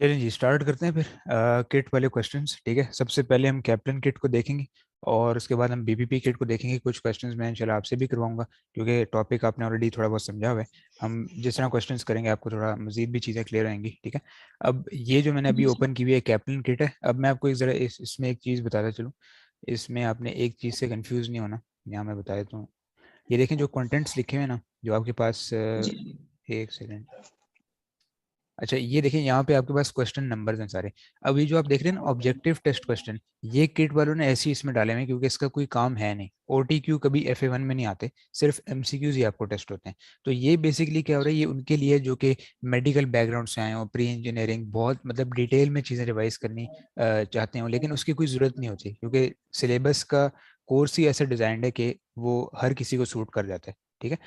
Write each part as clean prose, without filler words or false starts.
चलिए जी स्टार्ट करते हैं फिर किट वाले क्वेश्चंस। ठीक है, सबसे पहले हम कैप्टन किट को देखेंगे और उसके बाद हम बीबीपी किट को देखेंगे। कुछ क्वेश्चंस मैं इंशाल्लाह आपसे भी करवाऊंगा क्योंकि टॉपिक आपने ऑलरेडी थोड़ा बहुत समझा हुआ है। हम जिस तरह क्वेश्चंस करेंगे आपको थोड़ा मजीद भी चीज़ें क्लियर रहेंगी। ठीक है, अब ये जो मैंने अभी जी जी। ओपन की हुई है कैप्टन किट है। अब मैं आपको एक ज़रा इसमें एक चीज़ बताता चलूँ। इसमें आपने एक चीज़ से कंफ्यूज नहीं होना। यहाँ मैं बता देता हूँ। ये देखें जो कंटेंट्स लिखे हुए हैं ना, जो आपके पास जी एक सेकेंड। अच्छा ये देखिए यहाँ पे आपके पास क्वेश्चन नंबर्स हैं सारे। अब ये जो आप देख रहे हैं ना ऑब्जेक्टिव टेस्ट क्वेश्चन, ये किट वालों ने ऐसे ही इसमें डाले हुए हैं क्योंकि इसका कोई काम है नहीं। ओटीक्यू कभी FA1 में नहीं आते, सिर्फ एमसीक्यूज ही आपको टेस्ट होते हैं। तो ये बेसिकली क्या हो रहा है, ये उनके लिए जो कि मेडिकल बैकग्राउंड से आए हो, प्री इंजीनियरिंग बहुत मतलब डिटेल में चीज़ें रिवाइज करनी चाहते हो, लेकिन उसकी कोई ज़रूरत नहीं होती क्योंकि सिलेबस का कोर्स ही ऐसा डिजाइंड है कि वो हर किसी को सूट कर जाता है। ठीक है,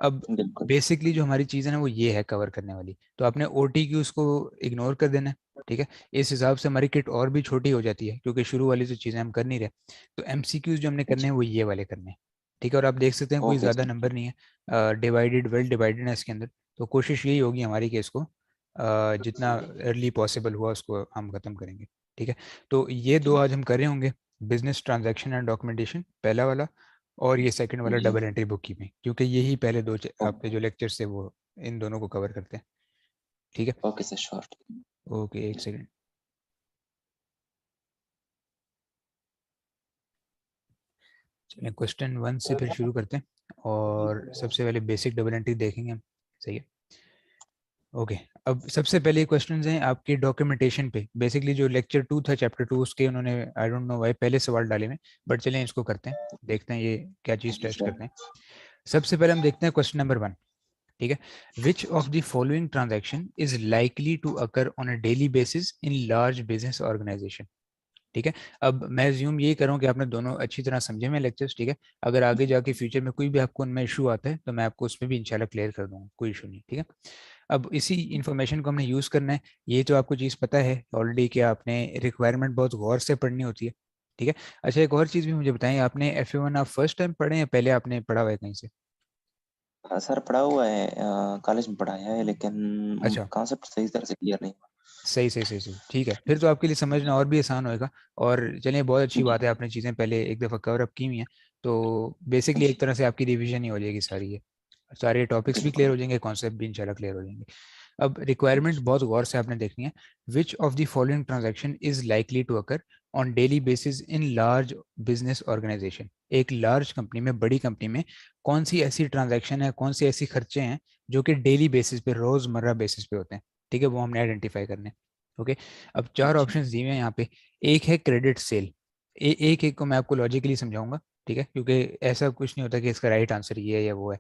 अब बिल्कुल। बेसिकली जो हमारी चीज़ है ना वो ये है कवर करने वाली, तो आपने ओटी की उसको इग्नोर कर देना है। ठीक है, इस हिसाब से हमारी किट और भी छोटी हो जाती है क्योंकि शुरू वाली जो चीज़ें हम कर नहीं रहे। तो एमसीक्यूज जो हमने करने अच्छा। हैं वो ये वाले करने हैं। ठीक है, और आप देख सकते हैं कोई ओके ज़्यादा सर। नंबर नहीं है, डिवाइडेड वेल डिवाइडेड है इसके अंदर। तो कोशिश यही होगी हमारी कि इसको जितना अर्ली पॉसिबल हुआ उसको हम ख़त्म करेंगे। ठीक है, तो ये दो आज हम कर रहे होंगे, बिजनेस ट्रांजैक्शन एंड डॉक्यूमेंटेशन पहला वाला, और ये सेकंड वाला जी। डबल एंट्री बुक कीपिंग, क्योंकि यही पहले आपके ओके। जो लेक्चर्स थे वो इन दोनों को कवर करते हैं। ठीक है, ओके सर श्योर। ओके एक सेकंड। चलिए क्वेश्चन 1 से फिर शुरू करते हैं और सबसे पहले बेसिक डबल एंट्री देखेंगे हम। सही है, ओके। अब सबसे पहले क्वेश्चन हैं आपके डॉक्यूमेंटेशन पे। बेसिकली जो लेक्चर 2 था चैप्टर 2 उसके उन्होंने आई डोंट नो वाई पहले सवाल डाले में, बट चलिए इसको करते हैं, देखते हैं ये क्या चीज़ जी टेस्ट सर। करते हैं। सबसे पहले हम देखते हैं क्वेश्चन नंबर 1। ठीक है, which of the following transaction is likely to occur on a daily basis in large business organisation. ठीक है, अब मैं ज्यूम यही करूँ कि आपने दोनों अच्छी तरह समझे मैं लेक्चर्स। ठीक है, अगर आगे जाके फ्यूचर में कोई भी आपको उनमें इशू आता है तो मैं आपको उसमें भी इंशाल्लाह क्लियर कर दूंगा, कोई इशू नहीं। ठीक है, अब इसी इन्फॉर्मेशन को हमने यूज़ करना है। ये तो आपको चीज़ पता है ऑलरेडी कि आपने रिक्वायरमेंट बहुत गौर से पढ़नी होती है। ठीक है, अच्छा एक और चीज़ भी मुझे बताएं, आपने FA1 आप फर्स्ट टाइम पढ़े या पहले आपने पढ़ा हुआ है कहीं से? हाँ सर पढ़ा हुआ है, कॉलेज में पढ़ाया है लेकिन अच्छा, कॉन्सेप्ट सही तरह से क्लियर नहीं सही सही सही सही, ठीक है, फिर तो आपके लिए समझना और भी आसान होएगा। और चलिए बहुत अच्छी हुआ। बात है, आपने चीज़ें पहले एक दफ़ा कवर अप की हुई हैं। तो बेसिकली जी एक तरह से आपकी रिवीजन ही हो जाएगी सारी ये, सारे टॉपिक्स भी क्लियर बिल्कुल। हो जाएंगे, कॉन्सेप्ट भी इंशाल्लाह क्लियर हो जाएंगे। अब रिक्वायरमेंट बहुत गौर से आपने देखनी है। Which of the following transaction is likely to occur on daily basis in large business organization. एक लार्ज कंपनी में, बड़ी कंपनी में कौन सी ऐसी ट्रांजैक्शन है, कौन सी ऐसी खर्चे हैं जो कि डेली बेसिस पे, रोजमर्रा बेसिस पे होते हैं। ठीक है, वो हमने आइडेंटिफाई करने हैं। ओके, अब चार अच्छा। ऑप्शंस दिए हुए हैं यहाँ पे। एक है क्रेडिट सेल। एक एक को मैं आपको लॉजिकली समझाऊंगा। ठीक है, क्योंकि ऐसा कुछ नहीं होता कि इसका राइट आंसर ये है या वो है।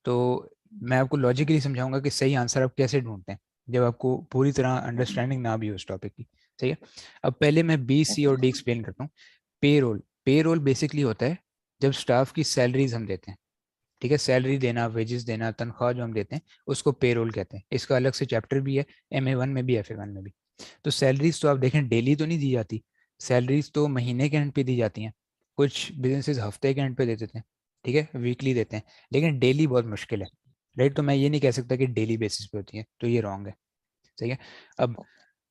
तो मैं आपको लॉजिकली समझाऊंगा कि सही आंसर आप कैसे ढूंढते हैं जब आपको पूरी तरह अंडरस्टैंडिंग ना भी हो उस टॉपिक की। सही है, अब पहले मैं B, C ओके। और D एक्सप्लेन करता हूँ। पे रोल, पे रोल बेसिकली होता है जब स्टाफ की सैलरीज हम देते हैं। ठीक है, सैलरी देना, वेजेस देना, तनख्वाह जो हम देते हैं उसको पे रोल कहते हैं। इसका अलग से चैप्टर भी है, MA1 में भी FA1 में भी। तो सैलरीज तो आप देखें डेली तो नहीं दी जाती, सैलरीज तो महीने के एंड पे दी जाती हैं। कुछ बिजनेसेस हफ्ते के एंड पे दे देते हैं, ठीक है, वीकली देते हैं, लेकिन डेली बहुत मुश्किल है। राइट, तो मैं ये नहीं कह सकता कि डेली बेसिस पे होती है, तो ये रॉन्ग है। सही है, अब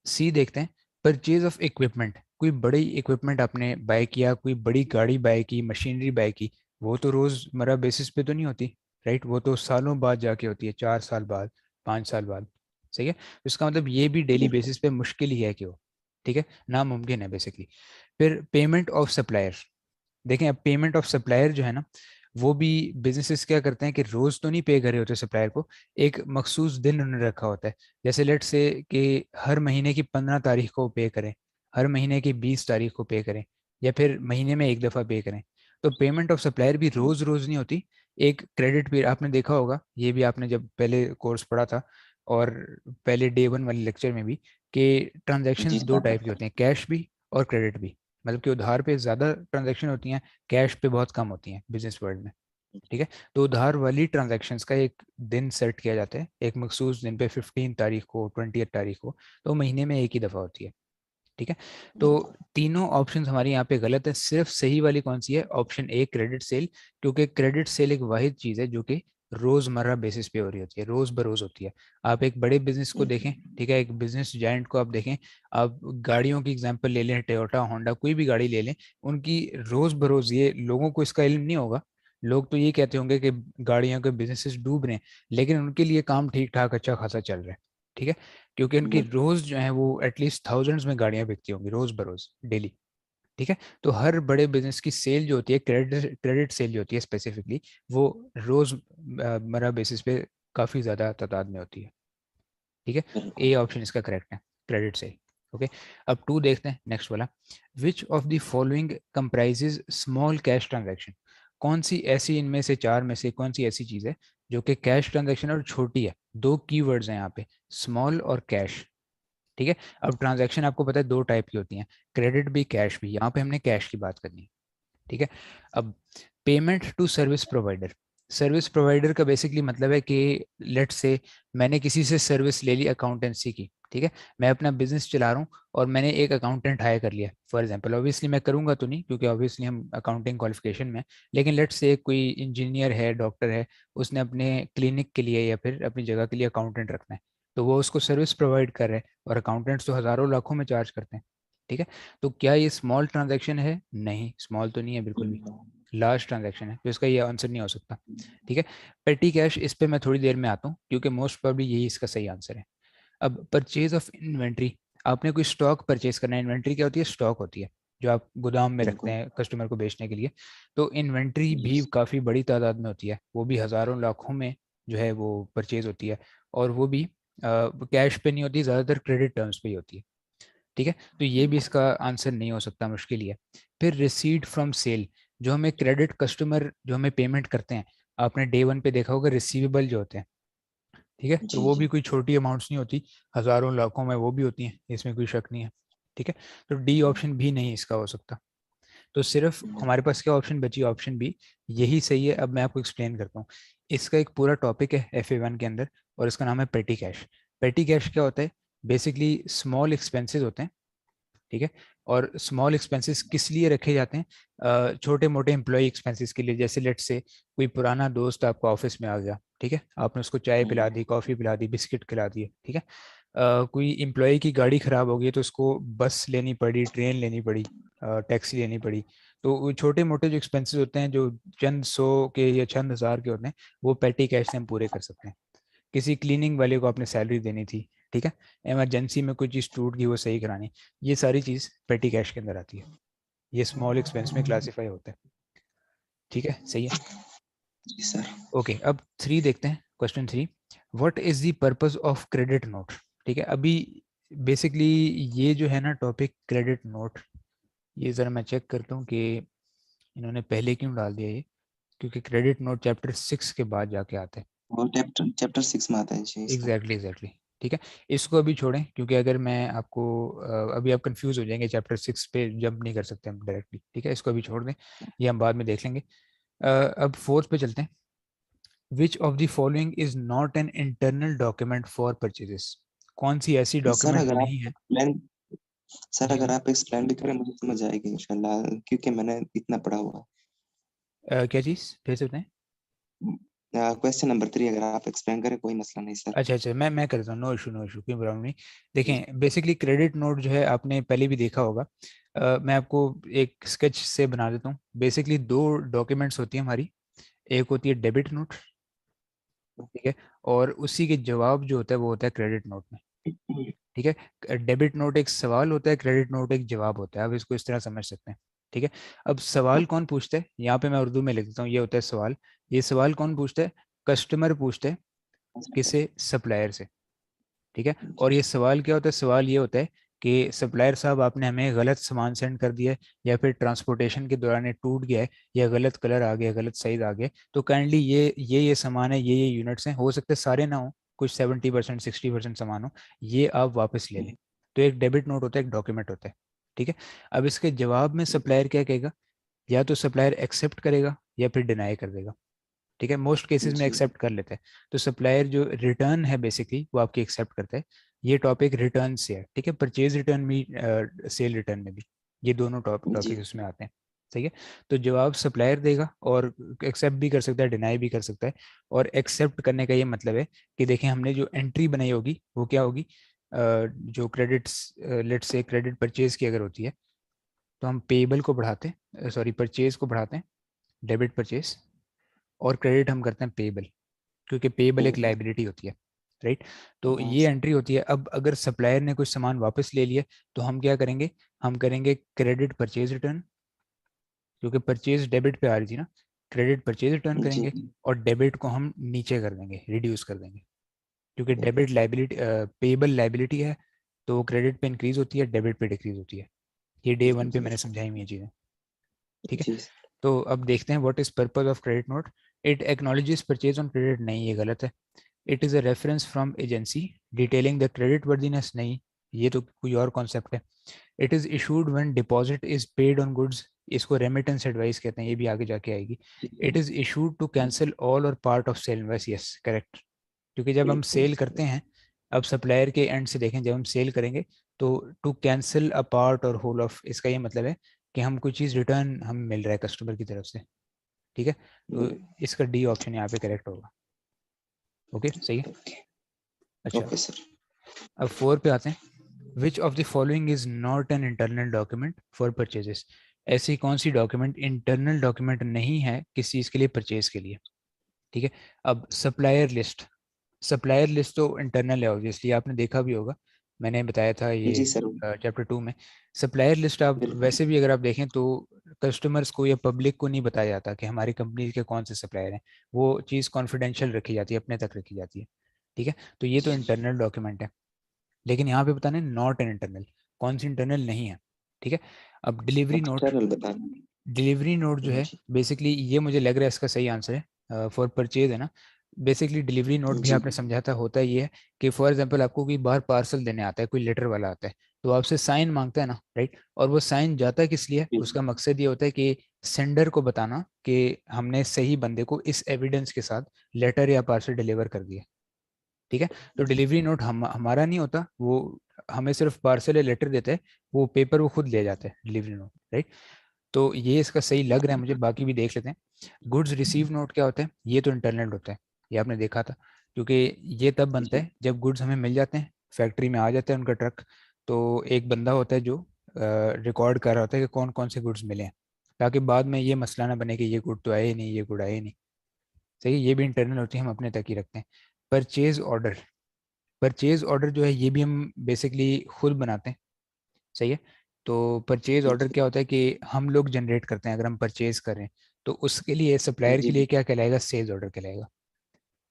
सी देखते हैं। परचेज ऑफ इक्विपमेंट, कोई बड़ी इक्विपमेंट आपने बाय किया, कोई बड़ी गाड़ी बाय की, मशीनरी बाय की, वो तो रोजमर्रा बेसिस पे तो नहीं होती। राइट, वो तो सालों बाद जाके होती है, 4 साल बाद, 5 साल बाद। सही है, तो इसका मतलब ये भी डेली बिल्कुल। बेसिस पे मुश्किल ही है कि हो। ठीक है, नामुमकिन है बेसिकली। फिर पेमेंट ऑफ सप्लायर, देखें अब पेमेंट ऑफ सप्लायर जो है ना, वो भी बिजनेसेस क्या करते हैं कि रोज तो नहीं पे कर रहे होते सप्लायर को, एक मखसूस दिन उन्होंने रखा होता है। जैसे लेट से कि हर महीने की 15 तारीख को पे करें, हर महीने की 20 तारीख को पे करें, या फिर महीने में एक दफ़ा पे करें। तो पेमेंट ऑफ सप्लायर भी रोज रोज नहीं होती। एक क्रेडिट पीरियड आपने देखा होगा, ये भी आपने जब पहले कोर्स पढ़ा था और पहले डे 1 वाले लेक्चर में भी, कि जी ट्रांजैक्शंस दो सर टाइप की बिल्कुल। होती हैं, कैश भी और क्रेडिट भी। मतलब कि उधार पे ज़्यादा ट्रांजैक्शन होती हैं, कैश पे बहुत कम होती हैं बिजनेस वर्ल्ड में। ठीक है, तो उधार वाली ट्रांजैक्शंस का एक दिन सेट किया जाता है, एक मखसूस दिन पे, 15 तारीख को, 20 तारीख को। तो महीने में एक ही दफ़ा होती है। ठीक है, तो बिल्कुल। तीनों ऑप्शंस हमारे यहाँ पे गलत है। सिर्फ सही वाली कौन सी है, ऑप्शन ए क्रेडिट सेल, क्योंकि क्रेडिट सेल एक वाहिद चीज़ है जो कि रोजमर्रा बेसिस पे हो रही होती है, रोज बरोज होती है। आप एक बड़े बिजनेस को देखें, ठीक है, एक बिजनेस जायंट को आप देखें, आप गाड़ियों की एग्जांपल ले लें, टोयोटा होंडा कोई भी गाड़ी ले लें, उनकी रोज बरोज, ये लोगों को इसका इल्म नहीं होगा, लोग तो ये कहते होंगे कि गाड़ियों के बिजनेसेस डूब रहे हैं, लेकिन उनके लिए काम ठीक ठाक अच्छा खासा चल रहा है, ठीक है, क्योंकि उनकी रोज जो है वो एटलीस्ट थाउजेंड्स में गाड़ियां बिकती होंगी रोज बरोज, डेली, ठीक है। तो हर बड़े बिजनेस की सेल जो होती है, क्रेडिट क्रेडिट सेल जो होती है स्पेसिफिकली, वो रोज मर्रा बेसिस पे काफी ज्यादा तादाद में होती है, ठीक है। बिल्कुल। ए ऑप्शन इसका करेक्ट है, क्रेडिट सेल। ओके, अब टू देखते हैं, नेक्स्ट वाला। विच of the following comprises small cash transaction? कौन सी ऐसी इनमें से चार में से कौन सी ऐसी चीज है जो कि कैश ट्रांजैक्शन और छोटी है? दो कीवर्ड्स हैं यहाँ पे, स्मॉल और कैश, ठीक है। अब ट्रांजैक्शन आपको पता है दो टाइप की होती हैं, क्रेडिट भी कैश भी, यहाँ पे हमने कैश की बात करनी है, ठीक है। अब payment to service provider, service provider का बेसिकली मतलब है कि लेट से मैंने किसी से सर्विस ले ली अकाउंटेंसी की, ठीक है, मैं अपना बिजनेस चला रहा हूँ और मैंने एक अकाउंटेंट हायर कर लिया फॉर एग्जांपल, ऑब्वियसली मैं करूंगा तो नहीं क्योंकि ऑब्वियसली हम अकाउंटिंग क्वालिफिकेशन में हैं, लेकिन लेट से कोई इंजीनियर है, डॉक्टर है, उसने अपने क्लिनिक के लिए या फिर अपनी जगह के लिए अकाउंटेंट रखना है, तो वो उसको सर्विस प्रोवाइड कर रहे हैं, और अकाउंटेंट्स तो हजारों लाखों में चार्ज करते हैं, ठीक है। तो क्या ये स्मॉल ट्रांजैक्शन है? नहीं, स्मॉल तो नहीं है बिल्कुल भी, लार्ज ट्रांजैक्शन है, तो इसका ये आंसर नहीं हो सकता, ठीक है। पेटी कैश, इस पे मैं थोड़ी देर में आता हूँ क्योंकि मोस्ट प्रोबेबली यही इसका सही आंसर है। अब परचेज ऑफ इन्वेंट्री, आपने कोई स्टॉक परचेज करना है, इन्वेंट्री क्या होती है? स्टॉक होती है जो आप गोदाम में रखते बिल्कुल। हैं कस्टमर को बेचने के लिए, तो इन्वेंट्री भी काफ़ी बड़ी तादाद में होती है, वो भी हज़ारों लाखों में जो है वो परचेज होती है, और वो भी कैश पे नहीं होती, ज़्यादातर क्रेडिट टर्म्स पे ही होती है, ठीक है। तो ये भी इसका आंसर नहीं हो सकता, मुश्किल ही है। फिर रिसीट फ्रॉम सेल, जो हमें क्रेडिट कस्टमर जो हमें पेमेंट करते हैं, आपने डे वन पे देखा होगा रिसीवेबल जो होते हैं, ठीक है, तो जी वो भी जी। कोई छोटी अमाउंट्स नहीं होती, हजारों लाखों में वो भी होती हैं, इसमें कोई शक नहीं है, ठीक है। तो डी ऑप्शन भी नहीं इसका हो सकता, तो सिर्फ हमारे पास क्या ऑप्शन बची? ऑप्शन बी, यही सही है। अब मैं आपको एक्सप्लेन करता हूँ, इसका एक पूरा टॉपिक है FA1 के अंदर, और इसका नाम है पेटी कैश। पेटी कैश क्या होता है? बेसिकली स्मॉल एक्सपेंसेस होते हैं, ठीक है, और स्मॉल एक्सपेंसेस किस लिए रखे जाते हैं? छोटे मोटे एम्प्लॉय एक्सपेंसेस के लिए, जैसे लेट से कोई पुराना दोस्त आपका ऑफिस में आ गया, ठीक है, आपने उसको चाय पिला दी, कॉफ़ी पिला दी, बिस्किट खिला दिए, ठीक है। कोई एम्प्लॉय की गाड़ी खराब हो गई तो उसको बस लेनी पड़ी, ट्रेन लेनी पड़ी, टैक्सी लेनी पड़ी, तो वो छोटे मोटे जो एक्सपेंसेस होते हैं जो चंद सौ के या चंद हज़ार के होते हैं, वो पेटी कैश से हम पूरे कर सकते हैं। किसी क्लीनिंग वाले को आपने सैलरी देनी थी, ठीक है, इमरजेंसी में कोई चीज़ टूट गई वो सही करानी, ये सारी चीज़ पेटी कैश के अंदर आती है, ये स्मॉल एक्सपेंस में क्लासीफाई होता है, ठीक है, सही है। जी सर। ओके, अब थ्री देखते हैं, question three. What is the purpose of credit note? ठीक है, अभी बेसिकली ये जो है ना टॉपिक क्रेडिट नोट, ये ज़रा मैं चेक करता हूँ कि इन्होंने पहले क्यों डाल दिया ये, क्योंकि क्रेडिट नोट चैप्टर 6 के बाद जाके आता है। वो चैप्टर चैप्टर 6 में आता है जी इसका। एग्जैक्टली एग्जैक्टली, ठीक है, इसको अभी छोड़ें क्योंकि अगर मैं आपको अभी आप कंफ्यूज हो जाएंगे, चैप्टर 6 पे जंप नहीं कर सकते हम डायरेक्टली, ठीक है, इसको अभी छोड़ दें, ये हम बाद में देख लेंगे। अब फोर्थ पे चलते हैं। विच of the following is not an internal document for purchases? कौन सी ऐसी सर डॉक्यूमेंट अगर आप नहीं है? एक्सप्लेन सर जी अगर जी, आप एक्सप्लेन भी करें मुझे समझ आएगी इंशाल्लाह, क्योंकि मैंने इतना पढ़ा हुआ क्या चीज़ फिर से बताएं? है। क्वेश्चन नंबर 3 अगर आप एक्सप्लेन करें कोई मसला नहीं सर। अच्छा अच्छा, मैं करता हूँ, नो इशू नो इशू, कोई प्रॉब्लम नहीं। देखें, बेसिकली क्रेडिट नोट जो है आपने पहले भी देखा होगा, मैं आपको एक स्केच से बना देता हूँ। बेसिकली दो डॉक्यूमेंट्स होती है हमारी, एक होती है डेबिट नोट, ठीक है, और उसी के जवाब जो होता है वो होता है क्रेडिट नोट में, ठीक है। डेबिट नोट एक सवाल होता है, क्रेडिट नोट एक जवाब होता है, आप इसको इस तरह समझ सकते हैं, ठीक है। अब सवाल कौन पूछता है, यहाँ पे मैं उर्दू में लिख देता हूँ, ये होता है सवाल। ये सवाल कौन पूछता है? कस्टमर पूछता है, किसे? सप्लायर से, ठीक है। और ये सवाल क्या होता है? सवाल ये होता है कि सप्लायर साहब आपने हमें गलत सामान सेंड कर दिया है, या फिर ट्रांसपोर्टेशन के दौरान ये टूट गया है, या गलत कलर आ गया, गलत साइज आ गया, तो काइंडली ये सामान है, ये यूनिट्स हैं, हो सकते हैं सारे ना हो, कुछ 70% 60% सामान हो, ये आप वापस ले लें। तो एक डेबिट नोट होता है, एक डॉक्यूमेंट होता है, ठीक है। अब इसके जवाब में सप्लायर क्या कहेगा? या तो सप्लायर एक्सेप्ट करेगा या फिर डिनाई कर देगा, ठीक है, मोस्ट केसेस में जी एक्सेप्ट कर लेते हैं। तो सप्लायर जो रिटर्न है बेसिकली वो आपकी एक्सेप्ट करता है। ये टॉपिक रिटर्न से है, ठीक है, परचेज रिटर्न भी, सेल रिटर्न में भी, ये दोनों जी। टॉपिक उसमें आते हैं। सही है। तो जवाब सप्लायर देगा और एक्सेप्ट भी कर सकता है, डिनाई भी कर सकता है। और एक्सेप्ट करने का ये मतलब है कि देखें हमने जो एंट्री बनाई होगी वो क्या होगी, जो credits, let's say credit purchase की अगर होती है तो हम पेबल को बढ़ाते हैं, सॉरी परचेज को बढ़ाते हैं, डेबिट परचेज, और क्रेडिट हम करते हैं पेबल, क्योंकि पेबल एक टेबल। लाइबिलिटी होती है, राइट। तो हाँ ये सर। एंट्री होती है। अब अगर सप्लायर ने कुछ सामान वापस ले लिया तो हम क्या करेंगे, हम करेंगे क्रेडिट परचेज रिटर्न, क्योंकि परचेज डेबिट पे आ रही थी ना, क्रेडिट परचेज रिटर्न जी। करेंगे और डेबिट को हम नीचे कर देंगे, रिड्यूस कर देंगे, क्योंकि debit. Debit liability, payable liability है, तो क्रेडिट पे इंक्रीज होती है, डेबिट पे डिक्रीज होती है। ये डे वन पे मैंने समझाई हुई है चीज़ें, ठीक है। जी। तो अब देखते हैं what is purpose of credit note. It acknowledges purchase on credit, नहीं ये गलत है। It is a reference from agency detailing the credit worthiness, नहीं ये तो कोई और कॉन्सेप्ट है। It is issued when deposit is paid on goods, इसको रेमिटेंस एडवाइस कहते हैं, ये भी आगे जाके आएगी। It is issued to cancel all or part of sale invoice, yes correct, क्योंकि जब हम सेल करते हैं, अब सप्लायर के एंड से देखें, जब हम सेल करेंगे तो टू कैंसिल अ पार्ट और होल ऑफ, इसका ये मतलब है कि हम कोई चीज़ रिटर्न हम मिल रहा है कस्टमर की तरफ से, ठीक है। तो इसका डी ऑप्शन यहाँ पे करेक्ट होगा। ओके सही है। अच्छा, ओके सर। अब 4 पे आते हैं। विच of the following is not an internal document for purchases, ऐसी कौन सी डॉक्यूमेंट इंटरनल डॉक्यूमेंट नहीं है किसी चीज़ के लिए, परचेज के लिए, ठीक है। अब सप्लायर लिस्ट, सप्लायर लिस्ट तो इंटरनल है ऑब्वियसली, आपने देखा भी होगा, मैंने बताया था ये जी सर। चैप्टर 2 में। सप्लायर लिस्ट आप बिल्कुल। वैसे भी अगर आप देखें तो कस्टमर्स को या पब्लिक को नहीं बताया जाता कि हमारी कंपनी के कौन से सप्लायर हैं, वो चीज़ कॉन्फिडेंशियल रखी जाती है, अपने तक रखी जाती है, ठीक है। तो ये तो इंटरनल डॉक्यूमेंट है, लेकिन यहाँ पे बताने नॉट एन इंटरनल, कौन सी इंटरनल नहीं है, ठीक है। अब डिलीवरी नोट, एक्सटर्नल बताना। डिलीवरी नोट जो है जी। बेसिकली, ये मुझे लग रहा है इसका सही आंसर है, फॉर परचेज है ना। बेसिकली डिलीवरी नोट भी जी। आपने समझा था, होता ये है कि फॉर एग्जांपल आपको कोई बाहर पार्सल देने आता है, कोई लेटर वाला आता है, तो आपसे साइन मांगता है ना, राइट। और वो साइन जाता है किस लिए, उसका मकसद ये होता है कि सेंडर को बताना कि हमने सही बंदे को इस एविडेंस के साथ लेटर या पार्सल डिलीवर कर दिया, ठीक है। तो डिलीवरी नोट हमारा नहीं होता, वो हमें सिर्फ पार्सल या लेटर देता है, वो पेपर वो खुद ले जाता है डिलीवरी नोट, राइट। तो ये इसका सही लग रहा है मुझे, बाकी भी देख लेते हैं। गुड्स रिसीव नोट क्या होता है, ये तो इंटरनल होता है, ये आपने देखा था, क्योंकि ये तब बनता जी। है जब गुड्स हमें मिल जाते हैं, फैक्ट्री में आ जाता है उनका ट्रक, तो एक बंदा होता है जो रिकॉर्ड कर रहा होता है कि कौन कौन से गुड्स मिले हैं, ताकि बाद में ये मसला ना बने कि ये गुड तो आए ही नहीं, ये गुड आए ही नहीं, सही है। ये भी इंटरनल होती है, हम अपने तक ही रखते हैं। परचेज ऑर्डर, परचेज ऑर्डर जो है ये भी हम बेसिकली खुद बनाते हैं, सही है। तो परचेज ऑर्डर क्या होता है कि हम लोग जनरेट करते हैं, अगर हम परचेज करें तो उसके लिए सप्लायर के जी। लिए क्या कहलाएगा, सेल्स ऑर्डर कहलाएगा,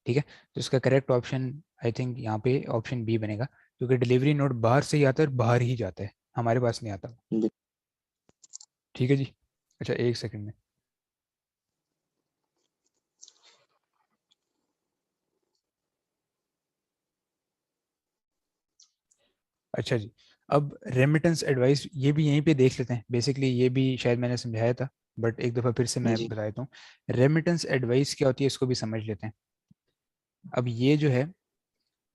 ठीक है। तो इसका करेक्ट ऑप्शन आई थिंक यहाँ पे ऑप्शन बी बनेगा, क्योंकि डिलीवरी नोट बाहर से ही आता है और बाहर ही जाता है, हमारे पास नहीं आता, ठीक है जी। अच्छा एक सेकंड में, अच्छा जी। अब रेमिटेंस एडवाइस ये भी यहीं पे देख लेते हैं, बेसिकली ये भी शायद मैंने समझाया था, बट एक दफ़ा फिर से मैं जी। बता देता हूँ। रेमिटेंस एडवाइस क्या होती है, इसको भी समझ लेते हैं। अब ये जो है,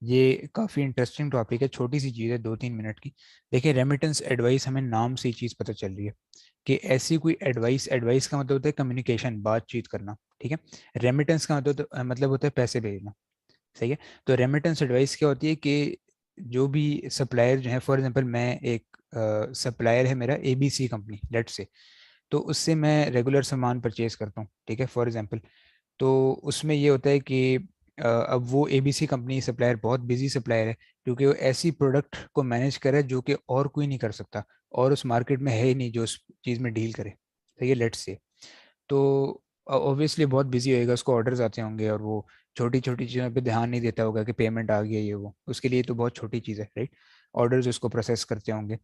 ये काफ़ी इंटरेस्टिंग टॉपिक है, छोटी सी चीज़ है 2-3 मिनट की। देखिए रेमिटेंस एडवाइस, हमें नाम से ही चीज़ पता चल रही है कि ऐसी कोई एडवाइस, एडवाइस का मतलब होता है कम्युनिकेशन, बातचीत करना, ठीक है। रेमिटेंस का मतलब होता है पैसे भेजना, सही है। तो रेमिटेंस एडवाइस क्या होती है कि जो भी सप्लायर जो है, फॉर एग्जांपल मैं एक सप्लायर है मेरा एबीसी कंपनी लेट से, तो उससे मैं रेगुलर सामान परचेज करता हूँ, ठीक है, फॉर एग्जांपल। तो उसमें ये होता है कि अब वो एबीसी कंपनी सप्लायर बहुत बिजी सप्लायर है, क्योंकि वो ऐसी प्रोडक्ट को मैनेज करे जो कि और कोई नहीं कर सकता, और उस मार्केट में है ही नहीं जो उस चीज़ में डील करे, सही है, लेट्स से। तो ऑब्वियसली बहुत बिजी होएगा, उसको ऑर्डर्स आते होंगे, और वो छोटी छोटी चीज़ों पे ध्यान नहीं देता होगा कि पेमेंट आ गई है, ये वो उसके लिए तो बहुत छोटी चीज़ है, राइट। ऑर्डर्स उसको प्रोसेस करते होंगे।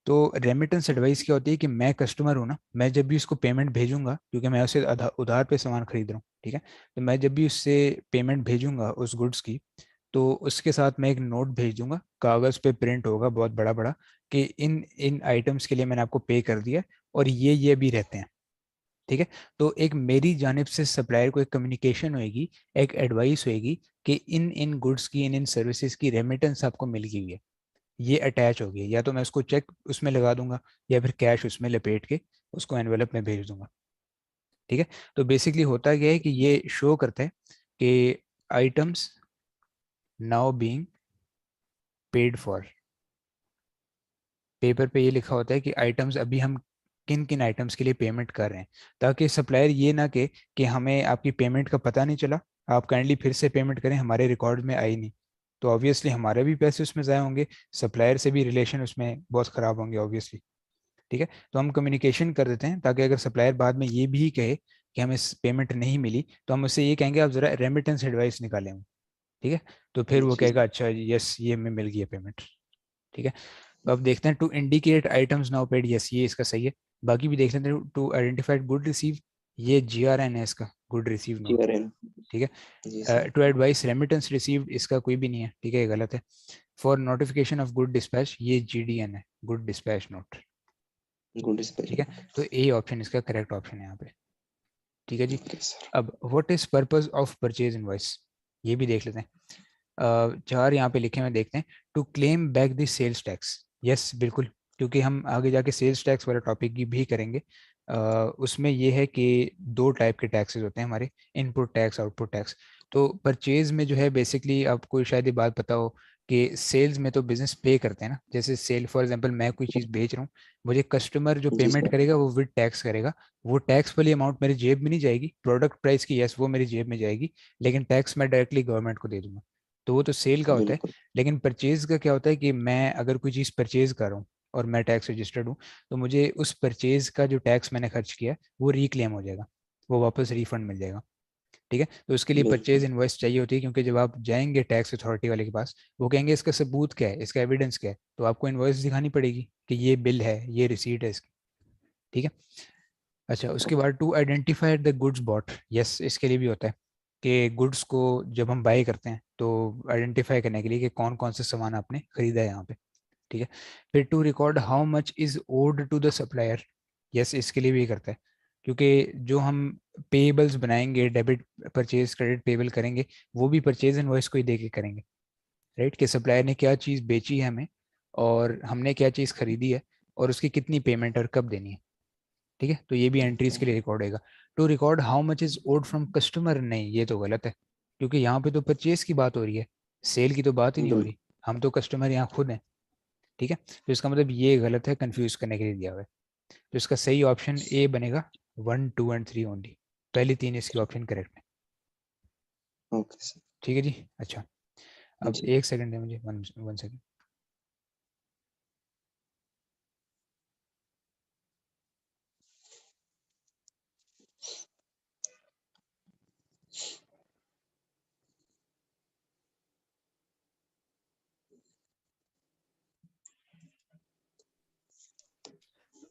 तो रेमिटेंस एडवाइस क्या होती है कि मैं कस्टमर हूँ ना, मैं जब भी उसको पेमेंट भेजूंगा, क्योंकि मैं उससे उधार पे सामान खरीद रहा हूँ, ठीक है। तो मैं जब भी उससे पेमेंट भेजूंगा उस गुड्स की, तो उसके साथ मैं एक नोट भेज दूंगा, कागज़ पे प्रिंट होगा बहुत बड़ा बड़ा, कि इन इन आइटम्स के लिए मैंने आपको पे कर दिया, और ये भी रहते हैं, ठीक है। तो एक मेरी जानिब से सप्लायर को एक कम्युनिकेशन होएगी, एक एडवाइस होएगी कि इन इन गुड्स की, इन इन सर्विसेज की रेमिटेंस आपको मिल गई हुई है, ये अटैच हो गई है, या तो मैं उसको चेक उसमें लगा दूंगा, या फिर कैश उसमें लपेट के उसको एनवेलप में भेज दूंगा। ठीक है, तो बेसिकली होता क्या है कि ये शो करता है कि items now being paid for. Paper पे ये लिखा होता है कि आइटम्स अभी हम किन किन आइटम्स के लिए पेमेंट कर रहे हैं, ताकि सप्लायर ये ना कहे कि हमें आपकी पेमेंट का पता नहीं चला, आप काइंडली फिर से पेमेंट करें, हमारे रिकॉर्ड में आई नहीं। तो ऑब्वियसली हमारे भी पैसे उसमें ज़ाया होंगे, सप्लायर से भी रिलेशन उसमें बहुत ख़राब होंगे ऑब्वियसली। ठीक है, तो हम कम्युनिकेशन कर देते हैं, ताकि अगर सप्लायर बाद में ये भी कहे कि हमें पेमेंट नहीं मिली, तो हम उससे ये कहेंगे आप ज़रा रेमिटेंस एडवाइस निकालें। ठीक है, तो फिर वो जी कहेगा सर। अच्छा यस ये हमें मिल गई पेमेंट। ठीक है, तो अब देखते हैं to indicate items now paid, yes ये इसका सही है। बाकी भी देख लेते हैं, टू आइडेंटिफाइड गुड रिसीव, ये GRN है इसका, गुड रिसीव नोट। GRN। ठीक जी है, sir. To advice remittance received, इसका कोई भी नहीं है, ठीक है ये गलत है। For notification of good dispatch, ये GDN है, गुड डिस्पैच नोट। गुड ठीक है, स्पेशल। तो ए ऑप्शन इसका करेक्ट ऑप्शन है यहाँ पे। ठीक है जी। Okay sir. अब what is purpose of purchase invoice, ये भी देख लेते हैं। चार यहाँ पे लिखे हुए देखते हैं। To claim back the sales tax, yes बिल्कुल, क्योंकि हम आगे जाके सेल्स टैक्स वाला टॉपिक भी करेंगे। उसमें ये है कि दो टाइप के टैक्सेस होते हैं हमारे, इनपुट टैक्स आउटपुट टैक्स। तो परचेज में जो है बेसिकली आपको शायद ये बात पता हो कि सेल्स में तो बिजनेस पे करते हैं ना, जैसे सेल फॉर एग्जांपल मैं कोई चीज़ बेच रहा हूँ, मुझे कस्टमर जो जी पेमेंट सर। करेगा वो विद टैक्स करेगा। वो टैक्स वाली अमाउंट मेरी जेब में नहीं जाएगी, प्रोडक्ट प्राइस की यस वो मेरी जेब में जाएगी, लेकिन टैक्स मैं डायरेक्टली गवर्नमेंट को दे दूंगा। तो वो तो सेल का होता है। बिल्कुल। लेकिन परचेज का क्या होता है कि मैं अगर कोई चीज़ परचेज कर रहा हूँ और मैं टैक्स रजिस्टर्ड हूँ, तो मुझे उस परचेज का जो टैक्स मैंने खर्च किया वो रिक्लेम हो जाएगा, वो वापस रिफंड मिल जाएगा। ठीक है, तो उसके लिए परचेज बिल्कुल। इनवॉइस चाहिए होती है, क्योंकि जब आप जाएंगे टैक्स अथॉरिटी वाले के पास, वो कहेंगे इसका सबूत क्या है, इसका एविडेंस क्या है, तो आपको इनवॉइस दिखानी पड़ेगी कि ये बिल है, ये रिसीट है इसकी। ठीक है, अच्छा उसके बाद to identify the goods bought, yes इसके लिए भी होता है कि गुड्स को जब हम बाय करते हैं तो आइडेंटिफाई करने के लिए कि कौन कौन से सामान आपने खरीदा है यहाँ पे। ठीक है, फिर to record how much is owed to the supplier, yes इसके लिए भी करता है, क्योंकि जो हम पेबल्स बनाएंगे, डेबिट परचेज क्रेडिट पेबल करेंगे, वो भी परचेज इनवॉइस को ही दे के करेंगे। राइट, कि सप्लायर ने क्या चीज़ बेची है हमें, और हमने क्या चीज़ खरीदी है, और उसकी कितनी पेमेंट और कब देनी है। ठीक है, तो ये भी एंट्रीज के लिए रिकॉर्ड होगा। To record how much is owed from customer, नहीं ये तो गलत है, क्योंकि यहाँ पे तो परचेज की बात हो रही है, सेल की तो बात ही नहीं हो बिल्कुल। रही, हम तो कस्टमर यहाँ खुद हैं। ठीक है, तो इसका मतलब ये गलत है, कंफ्यूज करने के लिए दिया हुआ है। तो इसका सही ऑप्शन ए बनेगा, 1 2 एंड 3 ओनली, पहली तीन इसकी ऑप्शन करेक्ट है। Okay sir. ठीक है जी। अच्छा, अब जी। एक सेकंड है मुझे, वन वन सेकंड।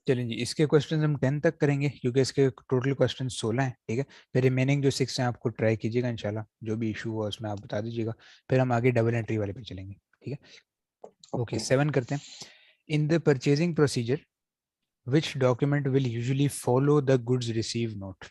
चलिए जी, इसके क्वेश्चन हम 10 तक करेंगे, क्योंकि इसके टोटल क्वेश्चन 16 हैं। ठीक है, फिर रिमेनिंग जो 6 हैं आपको ट्राई कीजिएगा इंशाल्लाह, जो भी इशू हुआ उसमें आप बता दीजिएगा, फिर हम आगे डबल एंट्री वाले पे चलेंगे। ठीक है, ओके ओके। 7 करते हैं। In the purchasing procedure which document will usually follow the goods receive note.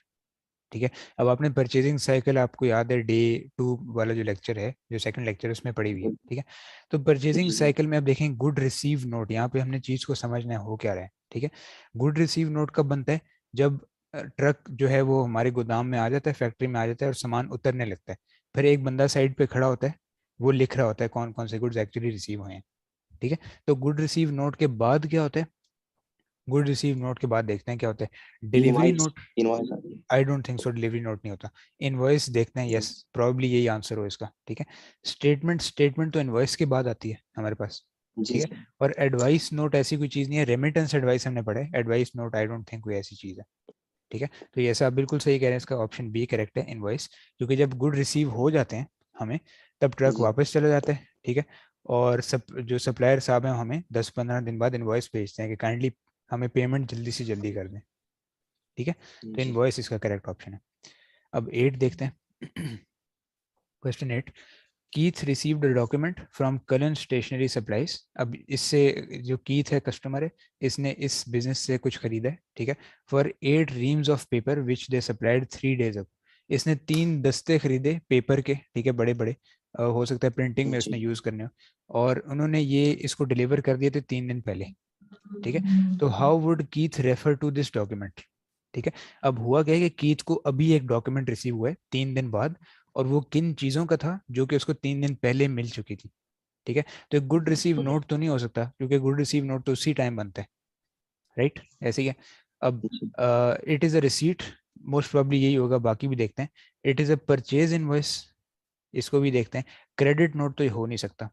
ठीक है, अब आपने परचेजिंग साइकिल आपको याद है डे 2 वाला जो लेक्चर है, जो सेकंड लेक्चर उसमें पड़ी हुई है। ठीक है, तो परचेजिंग जी सर। साइकिल में आप देखें गुड रिसीव नोट, यहाँ पे हमने चीज़ को समझना है हो क्या रहा है। ठीक है, गुड रिसीव नोट कब बनता है, जब ट्रक जो है वो हमारे गोदाम में आ जाता है, फैक्ट्री में आ जाता है और सामान उतरने लगता है, फिर एक बंदा साइड पे खड़ा होता है, वो लिख रहा होता है कौन कौन से गुड्स एक्चुअली रिसीव हुए हैं। ठीक है, तो गुड रिसीव नोट के बाद क्या होता है, गुड रिसीव नोट के बाद देखते हैं क्या होता है, डिलीवरी इनवाइस। नोट। इनवाइस आती है। I don't think so, delivery note नहीं होता। इनवॉइस देखते हैं, जी। यस प्रॉब्ली यही आंसर हो इसका। ठीक है, स्टेटमेंट, स्टेटमेंट तो इनवॉइस के बाद आती है हमारे पास। जी ठीक है, सर। और एडवाइस नोट ऐसी कोई चीज़ नहीं है, रेमिटेंस एडवाइस हमने पढ़ा है, advice note I don't think कोई ऐसी चीज़ है। ठीक है, तो ये ऐसा आप बिल्कुल सही कह रहे हैं, इसका ऑप्शन बी करेक्ट है, इनवॉइस, क्योंकि जब गुड रिसीव हो जाते हैं हमें, तब ट्रक जी। वापस चला जाता है। ठीक है, और सब जो सप्लायर साहब हैं हमें 10 15 दिन बाद इनवॉइस भेजते हैं कि काइंडली हमें पेमेंट जल्दी से जल्दी कर दें। ठीक है, तो जी। इनवॉइस इसका करेक्ट ऑप्शन है। अब 8 देखते हैं। Question 8, Keith received document from Cullen stationery supplies. अब इससे, जो कीथ है कस्टमर है, इसने इस बिजनेस से कुछ खरीदा है। ठीक है, for 8 reams of paper which they supplied 3 days अगो। इसने 3 दस्ते खरीदे पेपर के, ठीक है बड़े बड़े, हो सकता है प्रिंटिंग में जी। उसने यूज करने हो, और उन्होंने ये इसको डिलीवर कर दिए थे 3 दिन पहले। ठीक है, तो how would Keith refer to this document? ठीक है, अब हुआ क्या है कि कीथ को अभी एक डॉक्यूमेंट रिसीव हुआ है 3 दिन बाद, और वो किन चीजों का था जो कि उसको 3 दिन पहले मिल चुकी थी। ठीक है, तो एक गुड रिसीव नोट तो नहीं हो सकता, क्योंकि गुड रिसीव नोट तो उसी टाइम बनता है, राइट? ऐसे ही है। अब जी it is a receipt, most probably यही होगा, बाकी भी देखते हैं। It is a purchase invoice, इसको भी देखते हैं। क्रेडिट नोट तो ये हो नहीं सकता,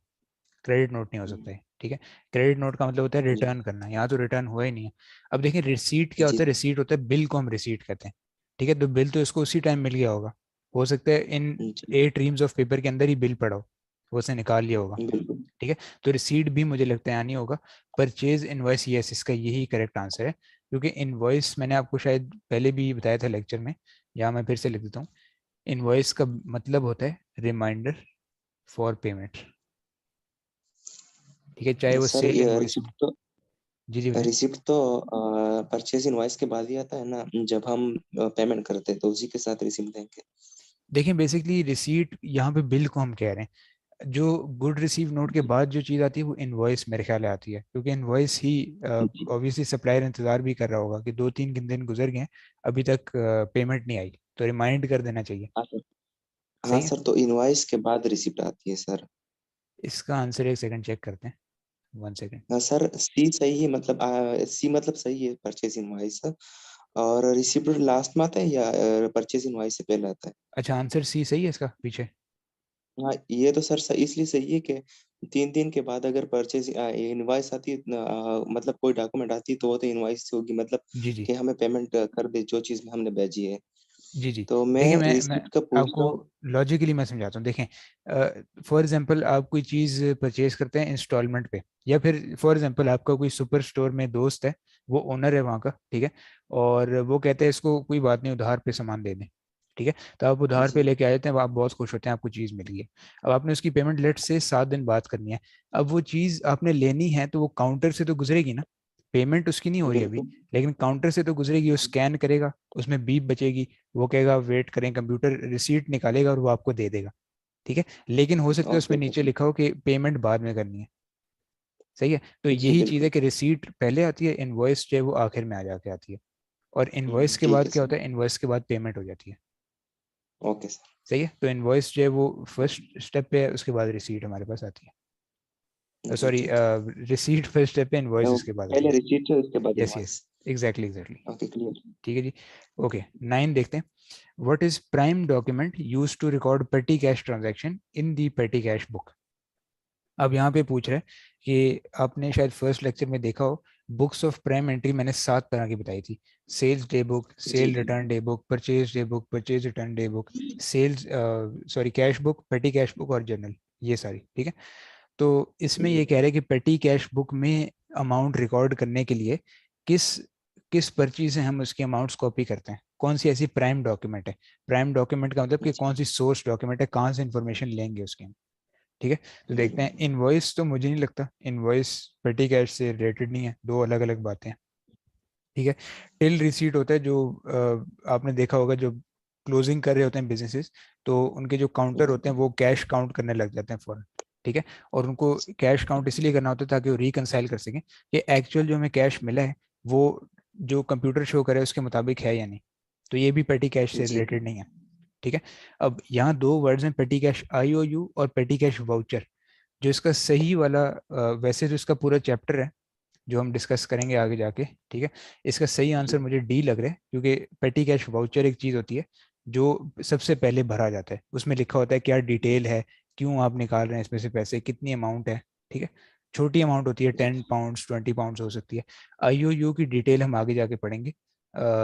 क्रेडिट नोट नहीं हो सकता है। ठीक है, क्रेडिट नोट का मतलब होता है जी रिटर्न करना, यहाँ तो रिटर्न हुआ ही नहीं है। अब देखिए रिसीट क्या जी होता है, रिसीट होता है बिल को हम रिसीट कहते हैं। ठीक है, तो बिल तो इसको उसी टाइम मिल गया होगा, हो सकता है इन जी 8 रीम्स ऑफ पेपर के अंदर ही बिल पड़ा हो, वो उसने निकाल लिया होगा। बिल्कुल। ठीक है, तो रिसीट भी मुझे लगता है आनी होगा। परचेज इनवॉइस, यस, इसका यही करेक्ट आंसर है, क्योंकि इनवॉइस मैंने आपको शायद पहले भी बताया था लेक्चर में, या मैं फिर से लिख देता हूँ। इनवॉइस का मतलब होता है रिमाइंडर फॉर पेमेंट। ठीक है, चाहे वो सर सेल ये इनवॉइस हो। रिसिप्ट तो जी जी बताएं। रिसिप्ट तो परचेज इनवॉइस के बाद ही आता है ना, जब हम पेमेंट करते हैं तो उसी के साथ रिसिप्ट देंगे। देखें बेसिकली रिसीट यहाँ पे बिल को हम कह रहे हैं, जो गुड रिसीव नोट के जी बाद जो चीज़ आती है वो इनवॉइस मेरे ख्याल में आती है, क्योंकि इनवॉइस ही जी ऑब्वियसली सप्लायर इंतजार भी कर रहा होगा कि 2-3 दिन गुजर गए हैं, अभी तक पेमेंट नहीं आई, तो रिमाइंड कर देना चाहिए। हाँ सर। हाँ सही है, सर, तो इनवॉइस के बाद रिसिप्ट आती है सर। इसका आंसर एक सेकंड चेक करते हैं, 1 सेकंड। हाँ सर, सी सही है, मतलब सी मतलब सही है, परचेज इनवॉइस। और रिसिप्ट लास्ट में आता है या परचेज इनवॉइस से पहले आता है? अच्छा, आंसर सी सही है इसका पीछे। हाँ, ये तो सर इसलिए सही है कि 3 दिन के बाद अगर परचेज इनवॉइस आती है, मतलब कोई डॉक्यूमेंट आती है, तो वो तो इनवॉइस होगी, मतलब जी जी कि हमें पेमेंट कर दे जो चीज हमने भेजी है। जी जी। तो मैं देखिए मैं रिसिप्ट का पूछ आपको रहा हूँ। लॉजिकली मैं समझाता हूँ, देखें फॉर एग्जांपल आप कोई चीज़ परचेज करते हैं इंस्टॉलमेंट पे, या फिर फॉर एग्जांपल आपका कोई सुपर स्टोर में दोस्त है, वो ओनर है वहाँ का, ठीक है, और वो कहते हैं इसको कोई बात नहीं उधार पे सामान दे दें। ठीक है, तो आप उधार पे जी लेके आ जाते हैं, आप बहुत खुश होते हैं, आपको चीज़ मिल गई है। अब आपने उसकी पेमेंट लेट से 7 दिन बाद करनी है। अब वो चीज़ आपने लेनी है तो वो काउंटर से तो गुजरेगी ना, पेमेंट उसकी नहीं हो रही अभी, बिल्कुल। लेकिन काउंटर से तो गुजरेगी, वो स्कैन करेगा, उसमें बीप बचेगी, वो कहेगा वेट करें, कंप्यूटर रिसीट निकालेगा और वो आपको दे देगा। ठीक है, लेकिन हो सकता है ओके उसमें ओके नीचे सर। लिखा हो कि पेमेंट बाद में करनी है। सही है, तो जी यही चीज़ है बिल्कुल। कि रिसीट पहले आती है, इनवॉइस जो है वो आखिर में आ जाके आती है, और इनवॉइस के ठीक बाद है क्या सर। होता है, इनवॉइस के बाद पेमेंट हो जाती है। Okay sir. सही है, तो इनवॉइस जो है वो फर्स्ट स्टेप पे है, उसके बाद रिसीट हमारे पास आती है, जी सॉरी, ठीक है। रिसीट फर्स्ट स्टेप पे, इनवॉइस तो इसके बाद आती पहले है। रिसीट है, उसके बाद yes yes, invoice. Exactly exactly. Okay clear. ठीक है जी। ओके, 9 देखते हैं। What is prime document use to record petty cash transaction in the petty cash book? अब यहाँ पे पूछ रहे हैं कि आपने शायद फर्स्ट लेक्चर में देखा हो, बुक्स ऑफ प्राइम एंट्री मैंने 7 तरह की बताई थी। सेल्स डे बुक, जी सेल जी return day book, purchase day book, purchase return day book, sales sorry cash book, petty cash book और जर्नल, ये सारी। ठीक है, तो इसमें जी ये कह रहे हैं कि पेटी कैश बुक में अमाउंट रिकॉर्ड करने के लिए किस किस पर्ची से हम उसके अमाउंट्स कॉपी करते हैं, कौन सी ऐसी प्राइम डॉक्यूमेंट है। प्राइम डॉक्यूमेंट का मतलब कि जी कौन सी सोर्स डॉक्यूमेंट है, कहाँ से इंफॉर्मेशन लेंगे उसके हम। ठीक है, तो देखते हैं। बिल्कुल। इनवॉइस तो मुझे नहीं लगता, इनवॉइस पेटी कैश से रिलेटेड नहीं है, दो अलग अलग बातें हैं। ठीक है, टिल रिसीट होता है जो आपने देखा होगा, जो क्लोजिंग कर रहे होते हैं बिजनेसेस, तो उनके जो काउंटर होते हैं वो कैश काउंट करने लग जाते हैं फौरन। ठीक है, और उनको कैश काउंट इसलिए करना होता है ताकि वो रिकनसाइल कर सकें कि एक्चुअल जो हमें कैश मिला है वो जो कंप्यूटर शो करे उसके मुताबिक है या नहीं। तो ये भी पेटी कैश से जी रिलेटेड नहीं है। ठीक है, अब यहाँ दो वर्ड्स हैं, पेटी कैश IOU और पेटी कैश वाउचर। जो इसका सही वाला वैसे तो इसका पूरा चैप्टर है जो हम डिस्कस करेंगे आगे जाके। ठीक है, इसका सही आंसर मुझे डी लग रहा है, क्योंकि पेटी कैश वाउचर एक चीज़ होती है जो सबसे पहले भरा जाता है, उसमें लिखा होता है क्या डिटेल है, क्यों आप निकाल रहे हैं इसमें से पैसे, कितनी अमाउंट है। ठीक है, छोटी अमाउंट होती है, जी 10 पाउंड्स 20 पाउंड्स हो सकती है। IOU की डिटेल हम आगे जाके पढ़ेंगे,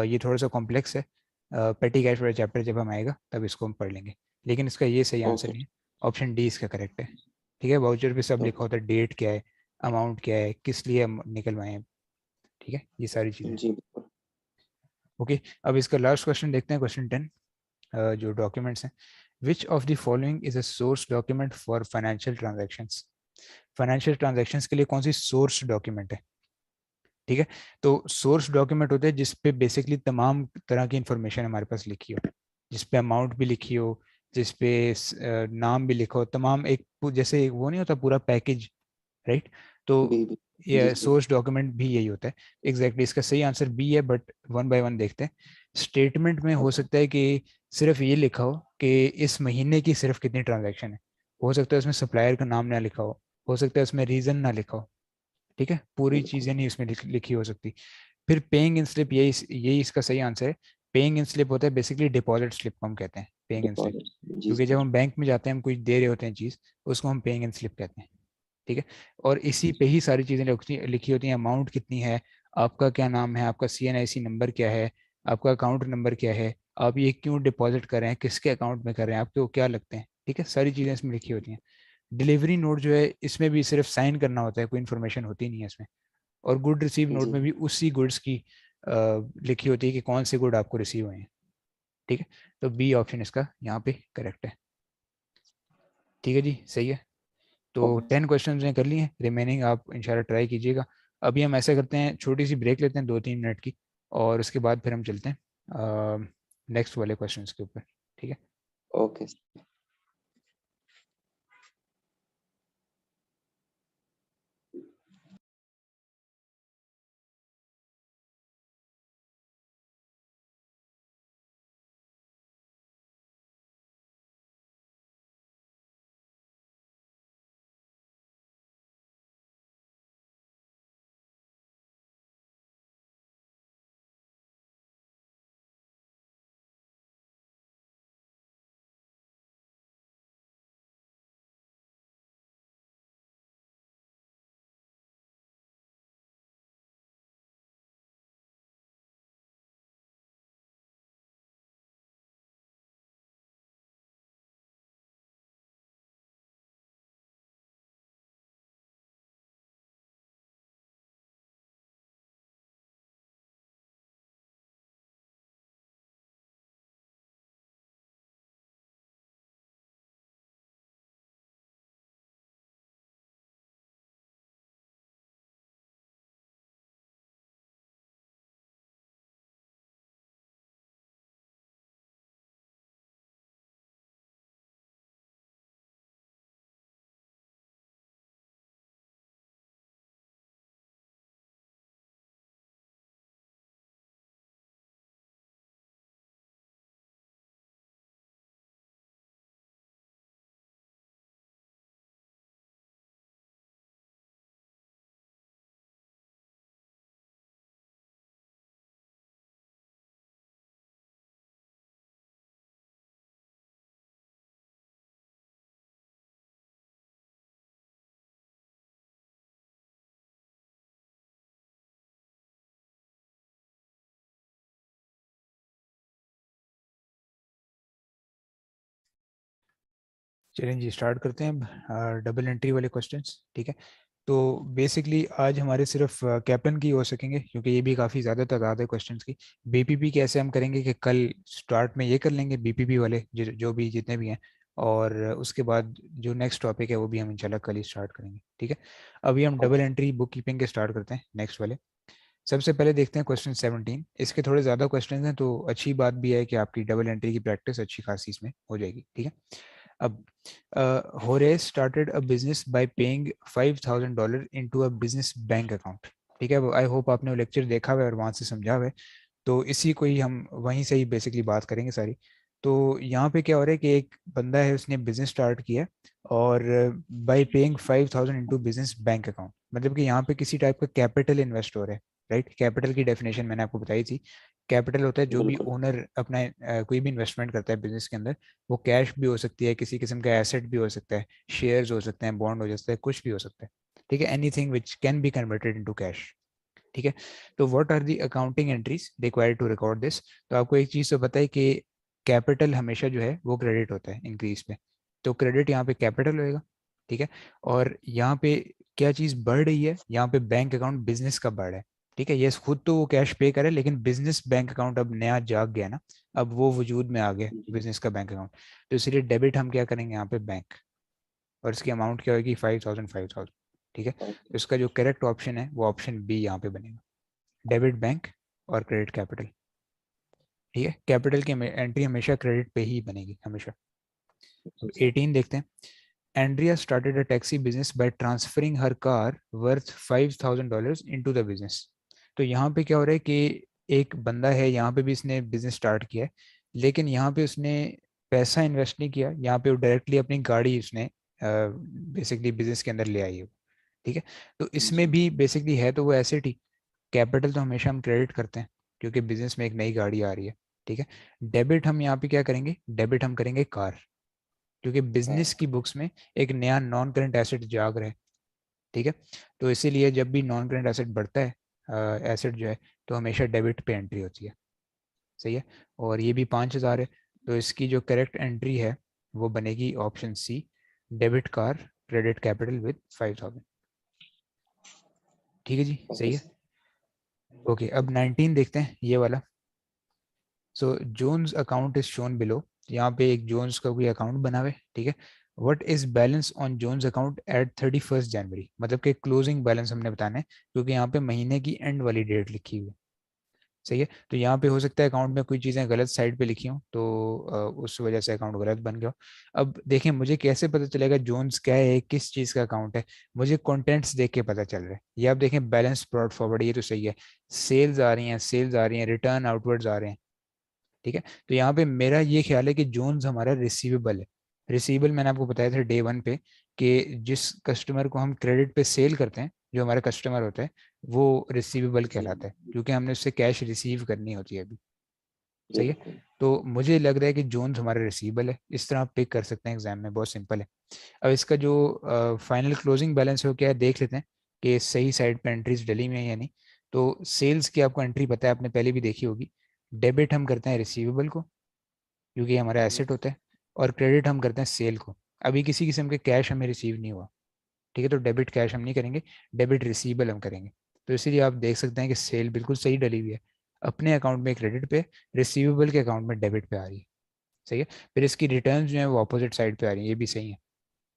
ये थोड़ा सा कॉम्प्लेक्स है। पेटी कैश वाला चैप्टर जब हम आएगा तब इसको हम पढ़ लेंगे, लेकिन इसका ये सही आंसर ओके। नहीं है, ऑप्शन डी इसका करेक्ट है। ठीक है, वाउचर पे सब लिखा ओके होता है, डेट क्या है, अमाउंट क्या है, किस लिए हम निकलवाए हैं। ठीक है, ये सारी चीज़ें। जी बिल्कुल। ओके, अब इसका लास्ट क्वेश्चन देखते हैं, क्वेश्चन 10, जो डॉक्यूमेंट्स हैं। विच of the following is a source document for financial transactions? Financial transactions के लिए कौन सी सोर्स डॉक्यूमेंट है? ठीक है, तो सोर्स डॉक्यूमेंट होते हैं जिसपे बेसिकली तमाम तरह की इंफॉर्मेशन हमारे पास लिखी हो, जिसपे अमाउंट भी लिखी हो, जिसपे नाम भी लिखा हो, तमाम एक जैसे एक वो नहीं होता पूरा पैकेज, राइट? तो बी बी। जी ये जी। सोर्स डॉक्यूमेंट भी यही होता है। एग्जैक्टली इसका सही आंसर बी है, बट वन बाय वन देखते हैं। स्टेटमेंट में हो सकता है कि सिर्फ ये लिखा हो कि इस महीने की सिर्फ कितनी ट्रांजैक्शन है। हो सकता है उसमें सप्लायर का नाम ना लिखा हो सकता है उसमें रीजन ना लिखा हो। ठीक है, पूरी बिल्कुल। चीजें नहीं उसमें लिखी हो सकती। फिर पेइंग इन स्लिप, यही यही इसका सही आंसर है। पेइंग इन स्लिप होता है बेसिकली डिपॉजिट स्लिप को हम कहते हैं पेइंग इन स्लिप। डिपॉजिट। जी क्योंकि जब सर। हम बैंक में जाते हैं, हम कुछ दे रहे होते हैं चीज, उसको हम पेइंग इन स्लिप कहते हैं। ठीक है, और इसी पे ही सारी चीजें लिखी होती हैं। अमाउंट कितनी है, आपका क्या नाम है, आपका CNIC नंबर क्या है, आपका अकाउंट नंबर क्या है, आप ये क्यों डिपॉजिट कर रहे हैं, किसके अकाउंट में कर रहे हैं, आपको क्या लगते हैं। ठीक है, सारी चीजें इसमें लिखी होती हैं। डिलीवरी नोट जो है, इसमें भी सिर्फ साइन करना होता है, कोई इन्फॉर्मेशन होती नहीं है इसमें। और गुड रिसीव नोट जी। में भी उसी गुड्स की लिखी होती है कि कौन से गुड आपको रिसीव हुए हैं। ठीक है, तो बी ऑप्शन इसका यहाँ पे करेक्ट है। ठीक है जी, सही है। तो ओके। 10 क्वेश्चन ने कर लिए हैं, रिमेनिंग आप इंशाल्लाह ट्राई कीजिएगा। अभी हम ऐसा करते हैं, छोटी सी ब्रेक लेते हैं 2-3 मिनट की, और उसके बाद फिर हम चलते हैं नेक्स्ट वाले क्वेश्चंस के ऊपर। ठीक है। ओके। चलें जी, स्टार्ट करते हैं डबल एंट्री वाले क्वेश्चंस। ठीक है, तो बेसिकली आज हमारे सिर्फ कैप्टन की हो सकेंगे, क्योंकि ये भी काफ़ी ज़्यादा तादाद है क्वेश्चंस की। बीपीपी कैसे हम करेंगे कि कल स्टार्ट में ये कर लेंगे बीपीपी वाले, जो भी जितने भी हैं, और उसके बाद जो नेक्स्ट टॉपिक है वो भी हम इंशाल्लाह कल ही स्टार्ट करेंगे। ठीक है, अभी हम double okay. Entry book keeping के स्टार्ट करते हैं नेक्स्ट वाले। सबसे पहले देखते हैं क्वेश्चन 17। इसके थोड़े ज़्यादा क्वेश्चन हैं, तो अच्छी बात भी है कि आपकी डबल एंट्री की प्रैक्टिस अच्छी खासी इसमें हो जाएगी। ठीक है, अब Horace started a business by paying $5,000 into a business bank account. ठीक है, आई होप आपने वो लेक्चर देखा हुआ है और वहाँ से समझा हुआ है। तो इसी को ही हम वहीं से ही बेसिकली बात करेंगे सारी। तो यहाँ पे क्या हो रहा है कि एक बंदा है, उसने बिजनेस स्टार्ट किया, और bye paying 5,000 into business bank account, मतलब कि यहाँ पे किसी टाइप का कैपिटल इन्वेस्ट हो रहा है। राइट, कैपिटल की डेफिनेशन मैंने आपको बताई थी। कैपिटल होता है जो भी बिल्कुल। ओनर अपना कोई भी इन्वेस्टमेंट करता है बिजनेस के अंदर। वो कैश भी हो सकती है, किसी किस्म का एसेट भी हो सकता है, शेयर्स हो सकते हैं, बॉन्ड हो सकता है, कुछ भी हो सकता है। ठीक है, anything which can be converted into cash. ठीक है, तो what are the accounting entries required to record this. तो आपको एक चीज़ तो पता है कि कैपिटल हमेशा जो है वो क्रेडिट होता है इंक्रीज पे। तो क्रेडिट यहाँ पे कैपिटल होएगा। ठीक है, और यहाँ पे क्या चीज़ बढ़ रही है, यहाँ पे बैंक अकाउंट बिजनेस का बढ़ रहा है। ठीक है, ये खुद तो वो कैश पे करे, लेकिन बिजनेस बैंक अकाउंट अब नया जाग गया ना, अब वो वजूद में आ गया जी। बिजनेस का बैंक अकाउंट। तो इसलिए डेबिट हम क्या करेंगे यहाँ पे बैंक, और इसकी अमाउंट क्या होगी 5,000 5,000। ठीक है, ओके। तो इसका जो करेक्ट ऑप्शन है वो ऑप्शन बी यहाँ पे बनेगा, डेबिट बैंक और क्रेडिट कैपिटल। ठीक है, कैपिटल की एंट्री हमेशा क्रेडिट पे ही बनेगी हमेशा। अब जी सर। 18 देखते हैं। Andrea started a taxi business by transferring her car worth $5,000 into the business. तो यहाँ पे क्या हो रहा है कि एक बंदा है, यहाँ पे भी इसने बिजनेस स्टार्ट किया है, लेकिन यहाँ पे उसने पैसा इन्वेस्ट नहीं किया, यहाँ पे वो डायरेक्टली अपनी गाड़ी उसने बेसिकली बिजनेस के अंदर ले आई है। ठीक है, तो इसमें जी भी बेसिकली है तो वो एसेट ही। कैपिटल तो हमेशा हम क्रेडिट करते हैं क्योंकि बिजनेस में एक नई गाड़ी आ रही है। ठीक है, डेबिट हम यहाँ पे क्या करेंगे, डेबिट हम करेंगे कार, क्योंकि बिजनेस हाँ की बुक्स में एक नया नॉन करेंट एसेट जाग रहा है। ठीक है, तो इसीलिए जब भी नॉन करेंट एसेट बढ़ता है, एसेट जो है, तो हमेशा डेबिट पे एंट्री होती है। सही है, और ये भी 5,000 है, तो इसकी जो करेक्ट एंट्री है वो बनेगी option C, debit car credit capital with 5,000। ठीक है जी, ओके सही है। सर। ओके, अब 19 देखते हैं ये वाला। So Jones account is shown below. यहाँ पे एक जोन्स का कोई अकाउंट बना हुआ है। ठीक है, what is balance on Jones account at 31 January, मतलब कि क्लोजिंग बैलेंस हमने बताना है, क्योंकि यहाँ पे महीने की एंड वाली डेट लिखी हुई है। सही है, तो यहाँ पे हो सकता है अकाउंट में कोई चीज़ें गलत साइड पे लिखी हों, तो उस वजह से अकाउंट गलत बन गया हो। अब देखें, मुझे कैसे पता चलेगा जोन्स क्या है, किस चीज़ का अकाउंट है? मुझे कंटेंट्स देख के पता चल रहा है। ये आप देखें, बैलेंस ब्रॉड फॉरवर्ड, ये तो सही है। सेल्स आ रही हैं, सेल्स आ रही हैं, रिटर्न आउटवर्ड्स आ रहे हैं। ठीक है, तो यहाँ पे मेरा ये ख्याल है कि जोन्स हमारा रिसीवेबल है। रिसीवेबल मैंने आपको बताया था डे वन पे, कि जिस कस्टमर को हम क्रेडिट पे सेल करते हैं, जो हमारा कस्टमर होता है, वो रिसीवेबल जी कहलाता है, क्योंकि हमने उससे कैश रिसीव करनी होती है अभी। सही है, बिल्कुल। तो मुझे लग रहा है कि जोन्स हमारा रिसीवेबल है। इस तरह आप पिक कर सकते हैं एग्जाम में, बहुत सिंपल है। अब इसका जो फाइनल क्लोजिंग बैलेंस है वो क्या है, देख लेते हैं कि सही साइड पे एंट्रीज डली में है या नहीं। तो सेल्स की आपको एंट्री पता है, आपने पहले भी देखी होगी। डेबिट हम करते हैं रिसीवेबल को, क्योंकि ये हमारा एसेट होता है। और क्रेडिट हम करते हैं सेल को। अभी किसी किस्म के कैश हमें रिसीव नहीं हुआ। ठीक है, तो डेबिट कैश हम नहीं करेंगे, डेबिट रिसीवेबल हम करेंगे। तो इसीलिए आप देख सकते हैं कि सेल बिल्कुल सही डली हुई है, अपने अकाउंट में क्रेडिट पे, रिसीवेबल के अकाउंट में डेबिट पे आ रही है। सही है, फिर इसकी रिटर्न जो है वो अपोजिट साइड पे आ रही है, ये भी सही है,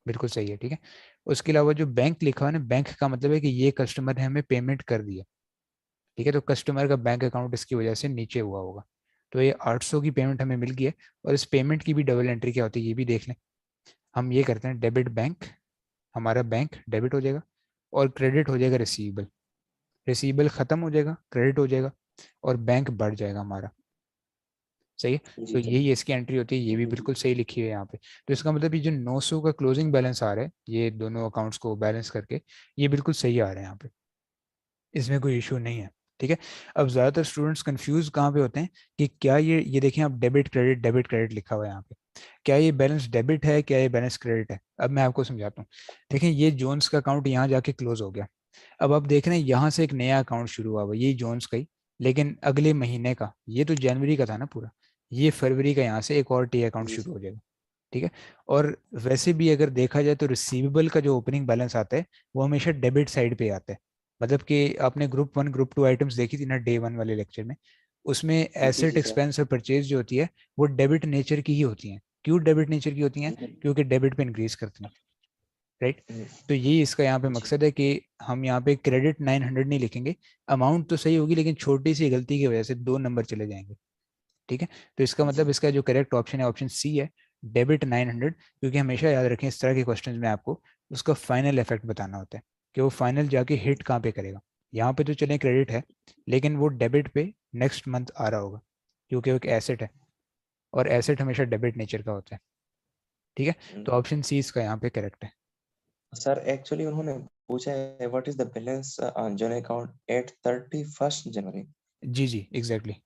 बिल्कुल सही है। ठीक है, उसके अलावा जो बैंक लिखा हुआ है ना, बैंक का मतलब है कि ये कस्टमर ने हमें पेमेंट कर दिया। ठीक है, तो कस्टमर का बैंक अकाउंट इसकी वजह से नीचे हुआ होगा। तो ये 800 की पेमेंट हमें मिल गई है, और इस पेमेंट की भी डबल एंट्री क्या होती है ये भी देख लें। हम ये करते हैं, डेबिट बैंक, हमारा बैंक डेबिट हो जाएगा, और क्रेडिट हो जाएगा रिसीवेबल। रिसीवेबल खत्म हो जाएगा, क्रेडिट हो जाएगा, और बैंक बढ़ जाएगा हमारा। सही है, तो जी सर। यही इसकी एंट्री होती है, ये भी बिल्कुल सही लिखी है यहाँ पे। तो इसका मतलब ये जो 900 का क्लोजिंग बैलेंस आ रहा है, ये दोनों अकाउंट्स को बैलेंस करके, ये बिल्कुल सही आ रहा है यहाँ पे, इसमें कोई इशू नहीं है। ठीक है, अब ज़्यादातर स्टूडेंट्स कंफ्यूज कहाँ पे होते हैं कि क्या ये देखें आप, डेबिट क्रेडिट लिखा हुआ है यहाँ पे, क्या ये बैलेंस डेबिट है, क्या ये बैलेंस क्रेडिट है? अब मैं आपको समझाता हूँ। देखें, ये जोन्स का अकाउंट यहाँ जाके क्लोज हो गया। अब आप देख रहे हैं यहाँ से एक नया अकाउंट शुरू हुआ हुआ, ये जोन्स का ही, लेकिन अगले महीने का, ये तो जनवरी का था ना पूरा, ये फरवरी का यहाँ से एक और टी अकाउंट जी शुरू सर। हो जाएगा। ठीक है, और वैसे भी अगर देखा जाए तो रिसीवेबल का जो ओपनिंग बैलेंस आता है वो हमेशा डेबिट साइड पे आता है। मतलब कि आपने group one group two items देखी थी ना डे वन वाले लेक्चर में, उसमें जी एसेट जी सर। एक्सपेंस और परचेज जो होती है वो डेबिट नेचर की ही होती हैं। क्यों डेबिट नेचर की होती हैं? क्योंकि डेबिट पे इंक्रीज करती हैं। राइट, तो यही इसका यहाँ पे जी मकसद है कि हम यहाँ पे क्रेडिट 900 नहीं लिखेंगे। अमाउंट तो सही होगी, लेकिन छोटी सी गलती की वजह से 2 नंबर चले जाएंगे। ठीक है, तो इसका मतलब जी इसका जो करेक्ट ऑप्शन है ऑप्शन सी है, डेबिट 900। क्योंकि हमेशा याद रखें इस तरह के क्वेश्चन में आपको उसका फाइनल इफेक्ट बताना होता है, कि वो फाइनल जाके हिट कहाँ पे करेगा। यहाँ पे तो चले क्रेडिट है, लेकिन वो डेबिट पे नेक्स्ट मंथ आ रहा होगा, क्योंकि वो एक एसेट है, और एसेट हमेशा डेबिट नेचर का होता है। ठीक है, तो ऑप्शन सी इसका यहाँ पे करेक्ट है। सर एक्चुअली उन्होंने पूछा है what is the balance on John account at 31 January. जी जी, एग्जैक्टली exactly.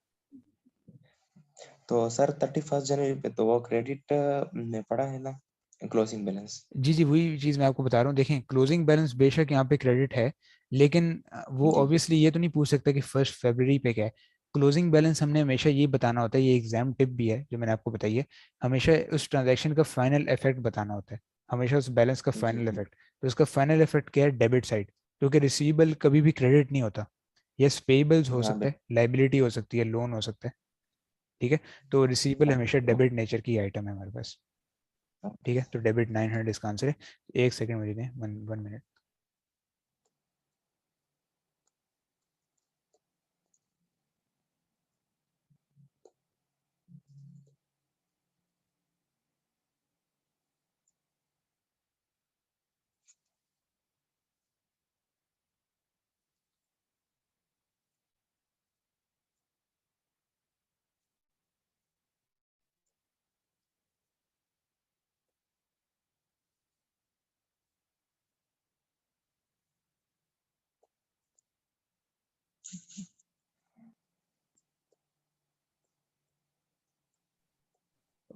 तो सर 31 जनवरी पे तो वो क्रेडिट में पड़ा है ना क्लोजिंग बैलेंस। जी जी, वही चीज़ मैं आपको बता रहा हूँ। देखें, क्लोजिंग बैलेंस बेशक यहाँ पे क्रेडिट है, लेकिन वो जी ऑब्वियसली ये तो नहीं पूछ सकता कि 1 फरवरी पे क्या है। क्लोजिंग बैलेंस हमने हमेशा ये बताना होता है, ये एग्जाम टिप भी है जो मैंने आपको बताई है, हमेशा उस ट्रांजैक्शन का फाइनल इफेक्ट बताना होता है, हमेशा उस बैलेंस का जी फाइनल इफेक्ट। तो उसका फाइनल इफेक्ट क्या है, डेबिट साइड, क्योंकि रिसीवेबल कभी भी क्रेडिट नहीं होता। यस, पेबल्स हो हाँ सकता है, लाइबिलिटी हो सकती है, लोन हो सकता है। ठीक है, तो रिसीवेबल हमेशा डेबिट नेचर की आइटम है हमारे पास। ठीक है, तो डेबिट 900 इसका आंसर है। एक सेकंड मुझे दें, वन वन मिनट।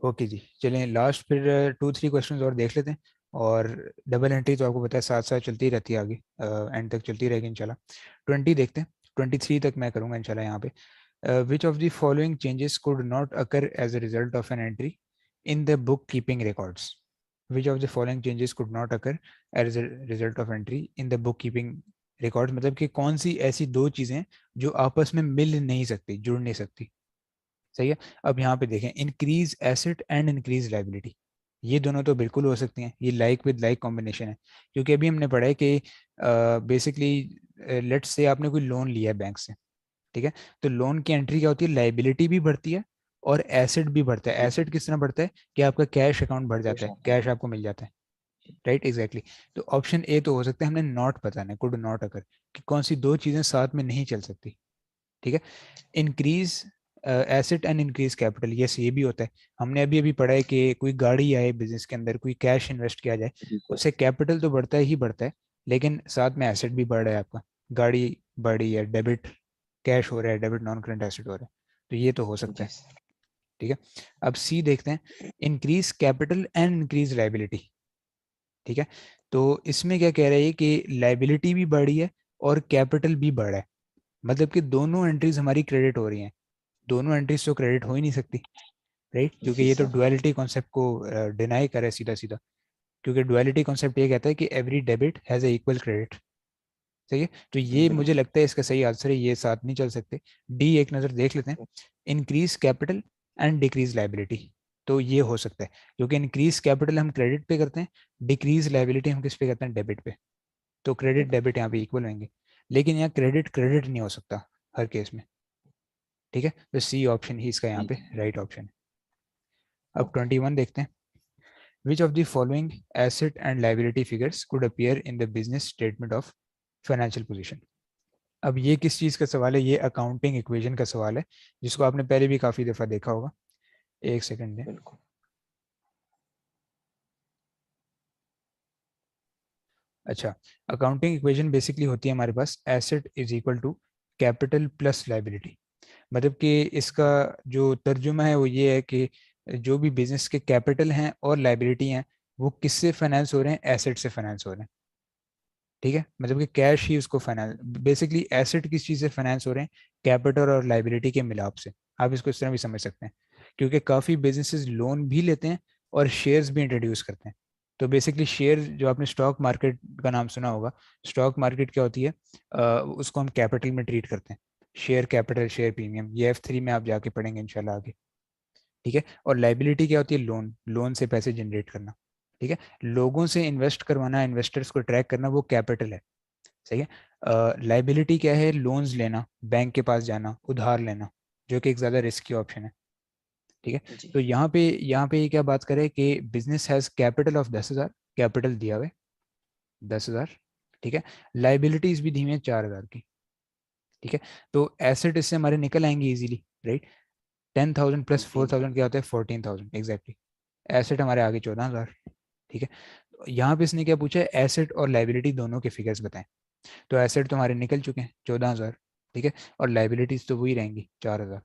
ओके जी, चलें लास्ट फिर 2-3 क्वेश्चंस और देख लेते हैं। और डबल एंट्री तो आपको पता है साथ साथ चलती रहती है आगे, एंड तक चलती रहेगी इंशाल्लाह। 20 देखते हैं, 23 तक मैं करूँगा इंशाल्लाह यहाँ पे। Which of the following changes could not occur as a result of an entry in the bookkeeping records. Which of the following changes could not occur as a result of entry in the bookkeeping records, मतलब कि कौन सी ऐसी दो चीज़ें हैं जो आपस में मिल नहीं सकती, जुड़ नहीं सकती। सही है। अब यहाँ पे देखें, increase asset and increase liability, ये दोनों तो बिल्कुल हो सकती हैं, ये लाइक विद लाइक कॉम्बिनेशन है। क्योंकि अभी हमने पढ़ा है कि बेसिकली लेट्स से आपने कोई लोन लिया है बैंक से, ठीक है। तो लोन की एंट्री क्या होती है, लाइबिलिटी भी बढ़ती है और एसेट भी बढ़ता है। जी एसेट किस तरह बढ़ता है कि आपका कैश अकाउंट बढ़ जाता कैश है, आता है। कैश आपको मिल जाता है। Right, exactly. तो ऑप्शन ए तो हो सकता है, हमने नॉट बताना है, कुड नॉट अकर, कि कौन सी दो चीजें साथ में नहीं चल सकती। ठीक है। Increase asset and increase capital, yes ये भी होता है। हमने अभी अभी पढ़ा है कि कोई गाड़ी आए बिजनेस के अंदर, कोई कैश इन्वेस्ट किया जाए, जी सर। उससे कैपिटल तो बढ़ता ही बढ़ता है, लेकिन साथ में एसेट भी बढ़ रहा है आपका। गाड़ी बढ़ी है, डेबिट कैश हो रहा है, डेबिट नॉन करंट एसेट हो रहा है, तो ये तो हो सकता जी है। सर। ठीक है। अब सी देखते हैं, increase capital and increase liability. ठीक है। तो इसमें क्या कह रहा है कि लाइबिलिटी भी बढ़ी है और कैपिटल भी बढ़ा है, मतलब कि दोनों एंट्रीज हमारी क्रेडिट हो रही हैं। दोनों एंट्रीज तो क्रेडिट हो ही नहीं सकती, राइट, क्योंकि जी ये तो सर। डुअलिटी कॉन्सेप्ट को डिनाई करे सीधा सीधा। क्योंकि डुअलिटी कॉन्सेप्ट ये कहता है कि every debit has a equal credit. सही है। तो ये मुझे बिल्कुल। लगता है इसका सही आंसर है, ये साथ नहीं चल सकते। डी एक नज़र देख लेते हैं, increase capital and decrease liability. तो ये हो सकता है, क्योंकि इंक्रीज कैपिटल हम क्रेडिट पे करते हैं, डिक्रीज लाइबिलिटी हम किस पे करते हैं, डेबिट पे। तो क्रेडिट डेबिट। डेबिट यहाँ पे इक्वल होंगे, लेकिन यहाँ क्रेडिट क्रेडिट नहीं हो सकता हर केस में। ठीक है, तो सी ऑप्शन ही इसका यहाँ जी। पे राइट ऑप्शन है। अब ओके। 21 देखते हैं, विच of the following asset and liability figures could appear in the business statement of financial position. अब ये किस चीज़ का सवाल है, ये अकाउंटिंग इक्वेशन का सवाल है, जिसको आपने पहले भी काफ़ी दफ़ा देखा होगा। एक सेकंड दें। बिल्कुल। अच्छा, अकाउंटिंग इक्वेशन बेसिकली होती है हमारे पास, asset is equal to capital plus liability. मतलब कि इसका जो तर्जुमा है वो ये है कि जो भी बिजनेस के कैपिटल हैं और लाइबिलिटी हैं, वो किससे फाइनेंस हो रहे हैं, एसेट से फाइनेंस हो रहे हैं। ठीक है, मतलब कि कैश ही उसको फाइनेंस, बेसिकली एसेट किस चीज़ से फाइनेंस हो रहे हैं, कैपिटल और लाइबिलिटी के मिलाप से। आप इसको इस तरह भी समझ सकते हैं, क्योंकि काफ़ी बिजनेसेस लोन भी लेते हैं और शेयर्स भी इंट्रोड्यूस करते हैं। तो बेसिकली शेयर, जो आपने स्टॉक मार्केट का नाम सुना होगा, स्टॉक मार्केट क्या होती है, उसको हम कैपिटल में ट्रीट करते हैं। शेयर कैपिटल, शेयर प्रीमियम, ये F3 में आप जाके पढ़ेंगे इंशाल्लाह आगे। ठीक है। और लाइबिलिटी क्या होती है, लोन, लोन से पैसे जनरेट करना। ठीक है। लोगों से इन्वेस्ट करवाना, इन्वेस्टर्स को ट्रैक करना, वो कैपिटल है। सही है। लाइबिलिटी क्या है, लोन्स लेना, बैंक के पास जाना, उधार लेना, जो कि एक ज़्यादा रिस्की ऑप्शन है। ठीक है। जी। तो यहाँ पे ये क्या बात करें कि business has capital of 10,000, capital दिया हुआ है 10,000। ठीक है। लाइबिलिटीज भी दी हुई है 4,000 की। ठीक है। तो एसेट इससे हमारे निकल आएंगे इजीली, राइट। 10,000 प्लस 14। 4,000 क्या होता है, 14,000 एग्जैक्टली। एसेट हमारे आगे 14,000। ठीक है। तो यहाँ पे इसने क्या पूछा है, एसेट और लाइबिलिटी दोनों के फिगर्स बताएं। तो एसेट तो हमारे निकल चुके हैं 14,000। ठीक है। और लाइबिलिटीज तो वही रहेंगी 4,000।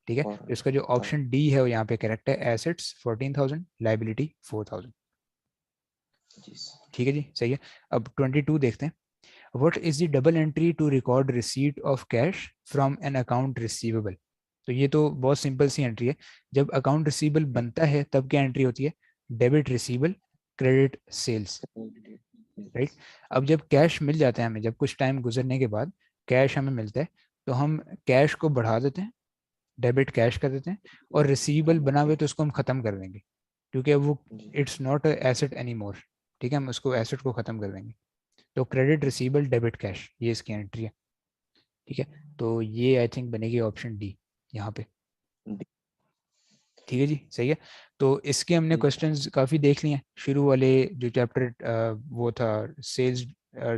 ठीक है। तो और इसका जो था। ऑप्शन डी है वो यहाँ पे करेक्ट है, एसेट्स 14,000, लाइबिलिटी 4,000। जी सर। ठीक है जी, सही है। अब 22 देखते हैं, what is the double entry to record receipt of cash from an account receivable. तो ये तो बहुत सिंपल सी एंट्री है। जब अकाउंट रिसीवेबल बनता है तब क्या एंट्री होती है, debit receivable, credit sales. Right. अब जब कैश मिल जाता है हमें, जब कुछ टाइम गुजरने के बाद कैश हमें मिलता है, तो हम कैश को बढ़ा देते हैं, डेबिट कैश कर देते हैं, और रिसीवेबल बना हुए तो उसको हम खत्म कर देंगे, क्योंकि अब वो जी। It's not asset any more. ठीक है, हम उसको एसेट को खत्म कर देंगे। तो क्रेडिट रिसीवेबल डेबिट कैश, ये इसकी एंट्री है। ठीक है। तो ये आई थिंक बनेगी ऑप्शन डी यहाँ पे। डी। ठीक है जी, सही है। तो इसके हमने जी सर। क्वेश्चंस काफ़ी देख लिए हैं। शुरू वाले जो चैप्टर वो था सेल्स,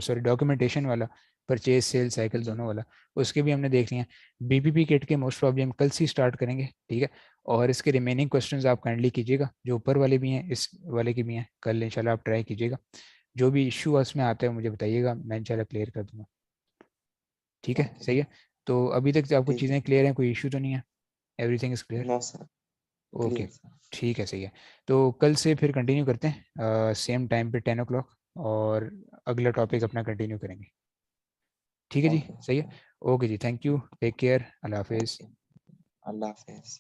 सॉरी डॉक्यूमेंटेशन वाला, परचेज सेल साइकिल जी। दोनों वाला, उसके भी हमने देख लिए हैं। बीपीपी किट के मोस्ट प्रॉब्लम हम कल से स्टार्ट करेंगे। ठीक है। और इसके रिमेनिंग क्वेश्चंस आप काइंडली कीजिएगा, जो ऊपर वाले भी हैं इस वाले के भी हैं, कल इंशाल्लाह आप ट्राई कीजिएगा। जो भी इशू उसमें आता है मुझे बताइएगा, मैं इंशाल्लाह क्लियर कर दूंगा। ठीक है, ओके। सही है। तो अभी तक आपको ठीक है। चीज़ें क्लियर हैं, कोई इशू तो नहीं है? Everything is clear? No sir. Okay, clear sir. ठीक है, सही है। तो कल से फिर कंटिन्यू करते हैं सेम टाइम पे 10 o'clock, और अगला टॉपिक अपना कंटिन्यू करेंगे। ठीक है जी, ओके। सही है। ओके जी, thank you, take care, Allah हाफिज़। ओके। अल्लाह हाफिज।